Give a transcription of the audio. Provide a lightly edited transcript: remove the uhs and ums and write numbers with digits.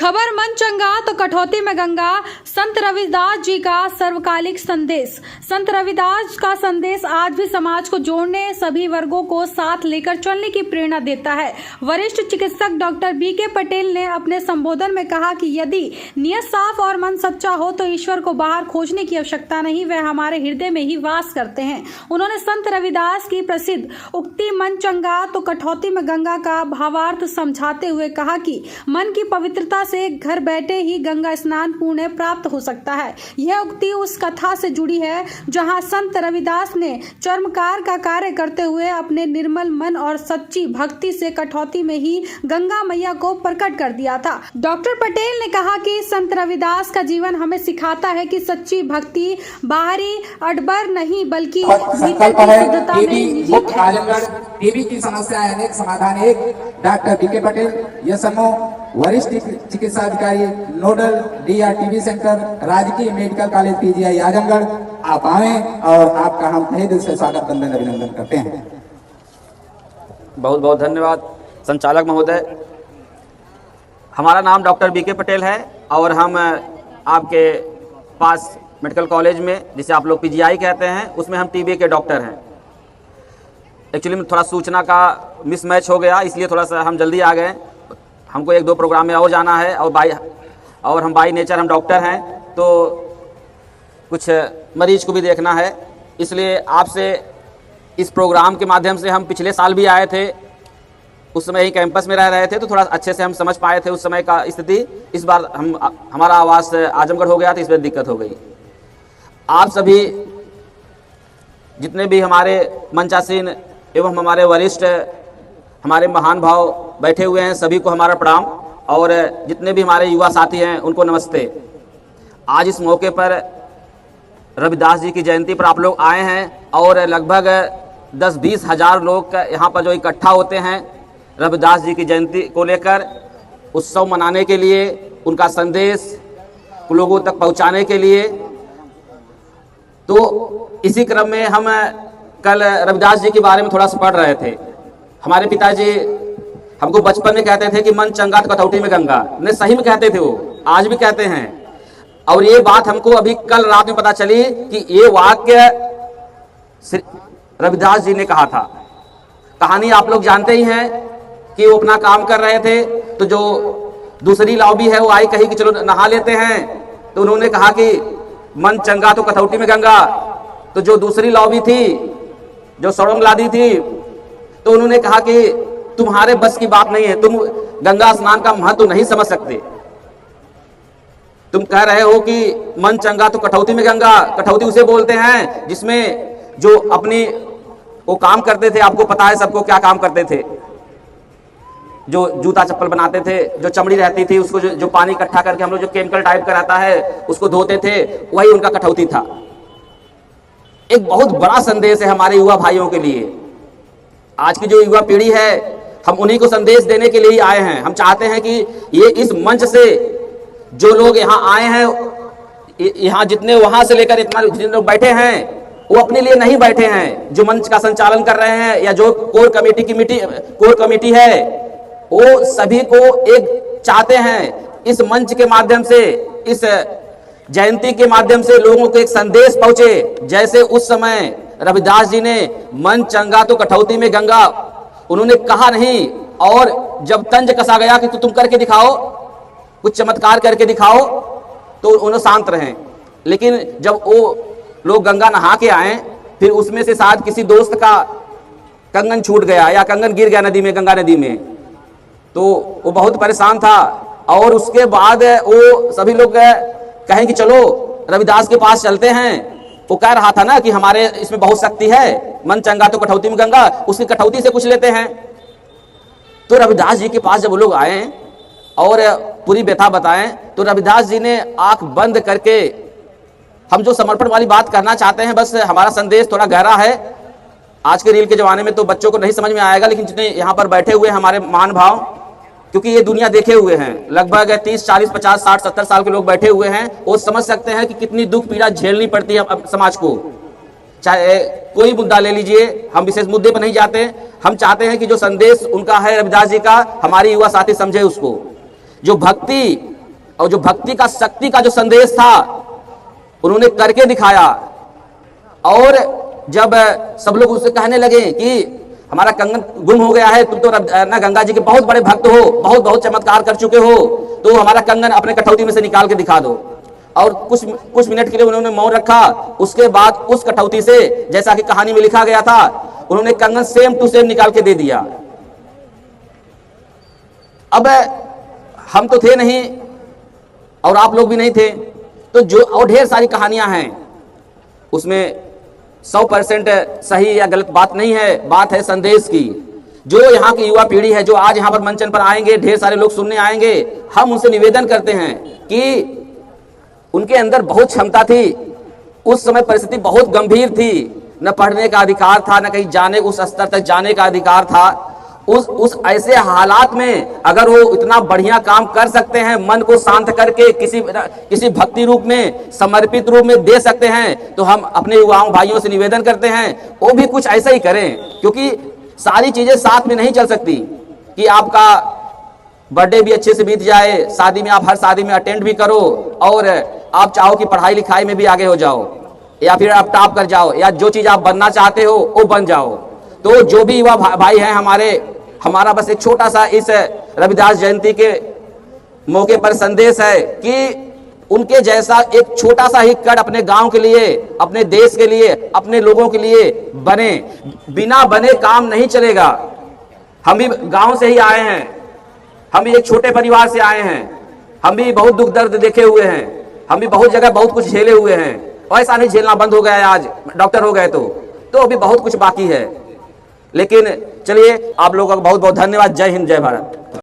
खबर मन चंगा तो कठौती में गंगा। संत रविदास जी का सर्वकालिक संदेश। संत रविदास का संदेश आज भी समाज को जोड़ने, सभी वर्गों को साथ लेकर चलने की प्रेरणा देता है। वरिष्ठ चिकित्सक डॉक्टर बीके पटेल ने अपने संबोधन में कहा कि यदि नियत साफ और मन सच्चा हो तो ईश्वर को बाहर खोजने की आवश्यकता नहीं, वह हमारे हृदय में ही वास करते हैं। उन्होंने संत रविदास की प्रसिद्ध उक्ति मन चंगा तो कठौती में गंगा का भावार्थ समझाते हुए कहा कि मन की पवित्रता से घर बैठे ही गंगा स्नान पुण्य प्राप्त हो सकता है। यह उक्ति उस कथा से जुड़ी है जहां संत रविदास ने चर्मकार का कार्य करते हुए अपने निर्मल मन और सच्ची भक्ति से कठौती में ही गंगा मैया को प्रकट कर दिया था। डॉक्टर पटेल ने कहा कि संत रविदास का जीवन हमें सिखाता है कि सच्ची भक्ति बाहरी अडबर नहीं बल्कि संकल्प है। टीबी की समस्या अनेक समाधान एक। डॉक्टर बीके पटेल यह समूह वरिष्ठ चिकित्सा अधिकारी नोडल डीआर टीबी सेंटर राजकीय मेडिकल कॉलेज पीजीआई आजमगढ़। आप आए और आपका हम तहे दिल से स्वागत वंदन अभिनंदन करते हैं। बहुत बहुत धन्यवाद संचालक महोदय। हमारा नाम डॉक्टर बीके पटेल है और हम आपके पास मेडिकल कॉलेज में, जिसे आप लोग पीजीआई कहते हैं, उसमें हम टीबी के डॉक्टर हैं। एक्चुअली में थोड़ा सूचना का मिसमैच हो गया, इसलिए थोड़ा सा हम जल्दी आ गए। हमको एक दो प्रोग्राम में और जाना है और हम बाई नेचर हम डॉक्टर हैं, तो कुछ मरीज को भी देखना है। इसलिए आपसे इस प्रोग्राम के माध्यम से हम पिछले साल भी आए थे, उस समय ही कैंपस में रह रहे थे, तो थोड़ा अच्छे से हम समझ पाए थे उस समय का स्थिति। इस बार हमारा आवास आजमगढ़ हो गया तो इसमें दिक्कत हो गई। आप सभी जितने भी हमारे मंचासीन एवं हमारे वरिष्ठ, हमारे महान भाव बैठे हुए हैं, सभी को हमारा प्रणाम, और जितने भी हमारे युवा साथी हैं उनको नमस्ते। आज इस मौके पर रविदास जी की जयंती पर आप लोग आए हैं और लगभग 10-20 हज़ार लोग यहाँ पर जो इकट्ठा होते हैं रविदास जी की जयंती को लेकर उत्सव मनाने के लिए, उनका संदेश लोगों तक पहुँचाने के लिए। तो इसी क्रम में हम कल रविदास जी के बारे में थोड़ा सा पढ़ रहे थे। हमारे पिताजी हमको बचपन में कहते थे कि मन चंगा तो कठौती में गंगा। ने सही में कहते थे, वो आज भी कहते हैं। और ये बात हमको अभी कल रात में पता चली कि ये वाक्य रविदास जी ने कहा था। कहानी आप लोग जानते ही हैं कि वो अपना काम कर रहे थे, तो जो दूसरी लॉबी है वो आई, कही कि चलो नहा लेते हैं, तो उन्होंने कहा कि मन चंगा तो कठौती में गंगा। तो जो दूसरी लॉबी थी, जो सड़ंग लादी थी, तो उन्होंने कहा कि तुम्हारे बस की बात नहीं है, तुम गंगा स्नान का महत्व नहीं समझ सकते। तुम कह रहे हो कि मन चंगा तो कठौती में गंगा। कठौती उसे बोलते हैं जिसमें जो अपनी वो काम करते थे, आपको पता है सबको क्या काम करते थे। जो जूता चप्पल बनाते थे, जो चमड़ी रहती थी उसको जो पानी इकट्ठा करके हम लोग जो केमिकल टाइप का रहता है उसको धोते थे, वही उनका कठौती था। एक बहुत बड़ा संदेश है हमारे युवा भाइयों के लिए। आज की जो युवा पीढ़ी है, हम उन्हीं को संदेश देने के लिए ही आए हैं। हम चाहते हैं कि ये इस मंच से जो लोग यहाँ आए हैं, यहाँ जितने वहां से लेकर इतना जितने लोग बैठे हैं, वो अपने लिए नहीं बैठे हैं। जो मंच का संचालन कर रहे हैं या जो कोर कमेटी है, वो सभी को एक चाहते हैं इस मंच के माध्यम से, इस जयंती के माध्यम से लोगों को एक संदेश पहुंचे। जैसे उस समय रविदास जी ने मन चंगा तो कठौती में गंगा उन्होंने कहा नहीं, और जब तंज कसा गया कि तुम करके दिखाओ, कुछ चमत्कार करके दिखाओ, तो उन्होंने शांत रहे। लेकिन जब वो लोग गंगा नहा के आए, फिर उसमें से शायद किसी दोस्त का कंगन छूट गया या कंगन गिर गया नदी में, गंगा नदी में, तो वो बहुत परेशान था। और उसके बाद वो सभी लोग कहें कि चलो रविदास के पास चलते हैं। वो कह रहा था ना कि हमारे इसमें बहुत शक्ति है, मन चंगा तो कठौती में गंगा, उसकी कठौती से कुछ लेते हैं। तो रविदास जी के पास जब वो लोग आए और पूरी व्यथा बताएं, तो रविदास जी ने आंख बंद करके, हम जो समर्पण वाली बात करना चाहते हैं, बस हमारा संदेश थोड़ा गहरा है। आज के रील के जमाने में तो बच्चों को नहीं समझ में आएगा, लेकिन जितने यहाँ पर बैठे हुए हमारे महान भाव, क्योंकि ये दुनिया देखे हुए हैं, लगभग 30, 40, 50, 60, 70 साल के लोग बैठे हुए हैं, वो समझ सकते हैं कि कितनी दुख पीड़ा झेलनी पड़ती है समाज को। चाहे कोई मुद्दा ले लीजिए, हम विशेष मुद्दे पर नहीं जाते। हम चाहते हैं कि जो संदेश उनका है रविदास जी का, हमारे युवा साथी समझे उसको। जो भक्ति और जो भक्ति का, शक्ति का जो संदेश था उन्होंने करके दिखाया। और जब सब लोग उससे कहने लगे कि हमारा कंगन गुम हो गया है, तुम तो ना गंगा जी के बहुत बड़े भक्त हो, बहुत बहुत चमत्कार कर चुके हो, तो हमारा कंगन अपने कठौती में से निकाल के दिखा दो। और कुछ मिनट के लिए उन्होंने मौन रखा। उसके बाद उस कठौती से, जैसा कि कहानी में लिखा गया था, उन्होंने कंगन सेम टू सेम निकाल के दे दिया। अब हम तो थे नहीं और आप लोग भी नहीं थे, तो जो और ढेर सारी कहानियां हैं, उसमें 100% सही या गलत बात नहीं है, बात है संदेश की। जो यहाँ की युवा पीढ़ी है, जो आज यहाँ पर मंचन पर आएंगे, ढेर सारे लोग सुनने आएंगे, हम उनसे निवेदन करते हैं कि उनके अंदर बहुत क्षमता थी। उस समय परिस्थिति बहुत गंभीर थी, न पढ़ने का अधिकार था, न कहीं जाने, उस स्तर तक जाने का अधिकार था। उस ऐसे हालात में अगर वो इतना बढ़िया काम कर सकते हैं, मन को शांत करके किसी भक्ति रूप में, समर्पित रूप में दे सकते हैं, तो हम अपने युवाओं भाइयों से निवेदन करते हैं वो भी कुछ ऐसा ही करें। क्योंकि सारी चीजें साथ में नहीं चल सकती कि आपका बर्थडे भी अच्छे से बीत जाए, शादी में आप हर शादी में अटेंड भी करो, और आप चाहो कि पढ़ाई लिखाई में भी आगे हो जाओ, या फिर आप टॉप कर जाओ, या जो चीज आप बनना चाहते हो वो बन जाओ। तो जो भी युवा भाई हैं हमारा बस एक छोटा सा इस रविदास जयंती के मौके पर संदेश है कि उनके जैसा एक छोटा सा ही कड़ अपने गांव के लिए, अपने देश के लिए, अपने लोगों के लिए बने। बिना बने काम नहीं चलेगा। हम भी गांव से ही आए हैं, हम भी एक छोटे परिवार से आए हैं, हम भी बहुत दुख दर्द देखे हुए हैं, हम भी बहुत जगह बहुत कुछ झेले हुए हैं। ऐसा नहीं झेलना बंद हो गया है, आज डॉक्टर हो गए तो अभी बहुत कुछ बाकी है। लेकिन चलिए, आप लोगों का बहुत बहुत धन्यवाद। जय हिंद, जय भारत।